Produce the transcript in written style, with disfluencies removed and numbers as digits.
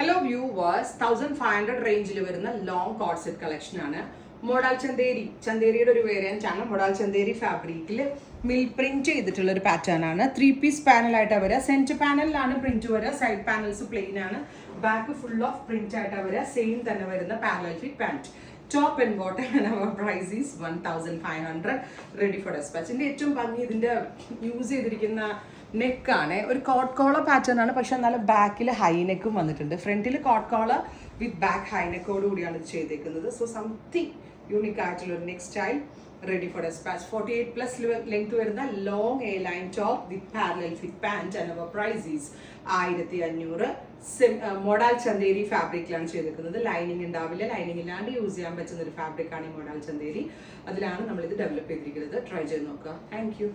Hello viewers 1500 റേഞ്ചിൽ വരുന്ന long code set collection ആണ്. മോഡൽ ചന്തേരിയുടെ ഒരു വേരിയന്റ് ആണ്. മോഡൽ ചന്തേരി ഫാബ്രിക്കിൽ മിൽ പ്രിന്റ് ചെയ്തിട്ടുള്ള ഒരു പാറ്റേൺ ആണ്. 3 പീസ് പാനൽ ആയിട്ടാണ് വരിക. സെന്റർ പാനലിലാണ് പ്രിന്റ് വരിക. സൈഡ് പാനൽസ് പ്ലെയിൻ ആണ്. ബാക്ക് ഫുൾ ഓഫ് പ്രിന്റ് ആയിട്ടാണ് വരിക. സെയിം തന്നെ വരുന്ന parallel fit pant. Top and bottom and our price is 1500 ready for dispatch. ഇതിന്റെ ഏറ്റവും ഭംഗി ഇതിന്റെ യൂസ് ചെയ്തിരിക്കുന്ന നെക്കാണ്. ഒരു കോട്ട് കോളർ പാറ്റേൺ ആണ്, പക്ഷെ എന്നാലും ബാക്കിൽ ഹൈ നെക്കും വന്നിട്ടുണ്ട്. ഫ്രണ്ടിൽ coat collar with back high നെക്കോട് കൂടിയാണ് ഇത് ചെയ്തേക്കുന്നത്. സോ സംതിങ് യൂണിക് ആയിട്ടുള്ള ഒരു neck style ready for dispatch. 48+ length വരുന്ന long A line top with parallel fit pant and our price is 1500. Model Chanderi ഫാബ്രിക്കിലാണ് ചെയ്തിരിക്കുന്നത്. ലൈനിങ് ഉണ്ടാവില്ല. ലൈനിങ് ഇല്ലാണ്ട് യൂസ് ചെയ്യാൻ പറ്റുന്ന ഒരു ഫാബ്രിക്കാണ് ഈ മോഡൽ ചന്തേരി. അതിലാണ് നമ്മളിത് ഡെവലപ്പ് ചെയ്തിരിക്കുന്നത്. ട്രൈ ചെയ്ത് നോക്കുക. Thank you.